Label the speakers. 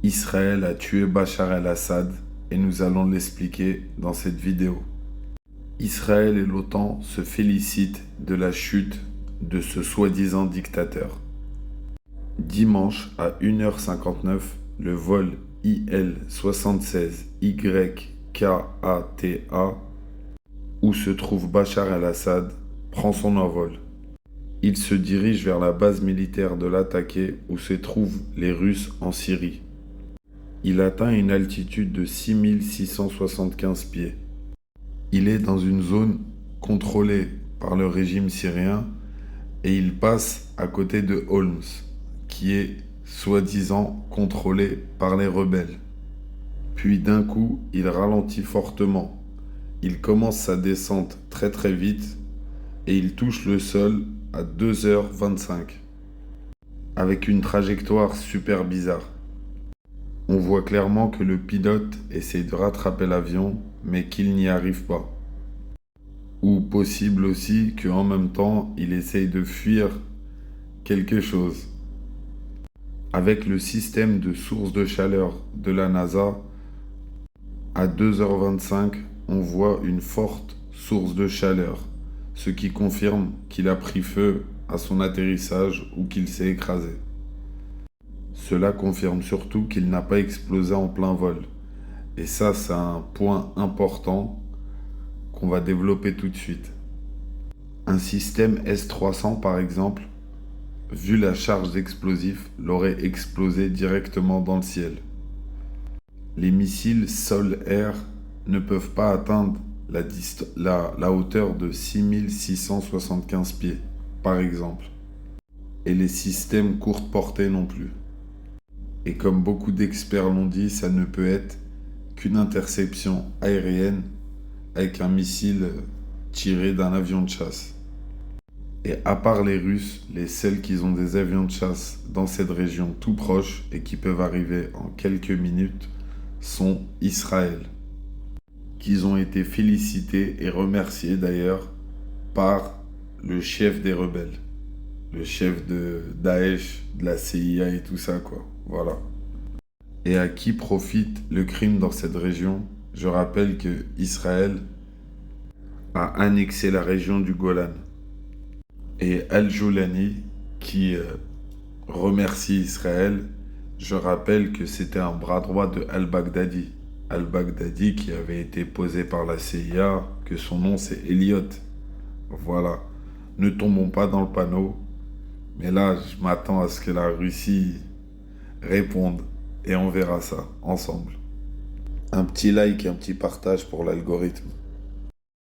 Speaker 1: Israël a tué Bachar el-Assad et nous allons l'expliquer dans cette vidéo. Israël et l'OTAN se félicitent de la chute de ce soi-disant dictateur. Dimanche à 1h59, le vol IL-76YKATA, où se trouve Bachar el-Assad, prend son envol. Il se dirige vers la base militaire de l'attaqué où se trouvent les Russes en Syrie. Il atteint une altitude de 6675 pieds. Il est dans une zone contrôlée par le régime syrien et il passe à côté de Homs, qui est soi-disant contrôlé par les rebelles. Puis d'un coup, il ralentit fortement. Il commence sa descente très vite et il touche le sol à 2h25 avec une trajectoire super bizarre. On voit clairement que le pilote essaie de rattraper l'avion, mais qu'il n'y arrive pas. Ou possible aussi qu'en même temps, il essaye de fuir quelque chose. Avec le système de source de chaleur de la NASA, à 2h25, on voit une forte source de chaleur, ce qui confirme qu'il a pris feu à son atterrissage ou qu'il s'est écrasé. Cela confirme surtout qu'il n'a pas explosé en plein vol. Et ça, c'est un point important qu'on va développer tout de suite. Un système S-300, par exemple, vu la charge d'explosifs, l'aurait explosé directement dans le ciel. Les missiles sol-air ne peuvent pas atteindre la hauteur de 6675 pieds, par exemple. Et les systèmes courte portée non plus. Et comme beaucoup d'experts l'ont dit, ça ne peut être qu'une interception aérienne avec un missile tiré d'un avion de chasse. Et à part les Russes, les seuls qui ont des avions de chasse dans cette région tout proche et qui peuvent arriver en quelques minutes sont Israël, qu'ils ont été félicités et remerciés d'ailleurs par le chef des rebelles, le chef de Daesh, de la CIA et tout ça quoi. Voilà. Et à qui profite le crime dans cette région? Je rappelle que Israël a annexé la région du Golan. Et Al-Joulani, qui remercie Israël, je rappelle que c'était un bras droit de Al-Baghdadi. Al-Baghdadi qui avait été posé par la CIA, que son nom c'est Elliot. Voilà. Ne tombons pas dans le panneau. Mais là, je m'attends à ce que la Russie réponde. Et on verra ça ensemble. Un petit like et un petit partage pour l'algorithme.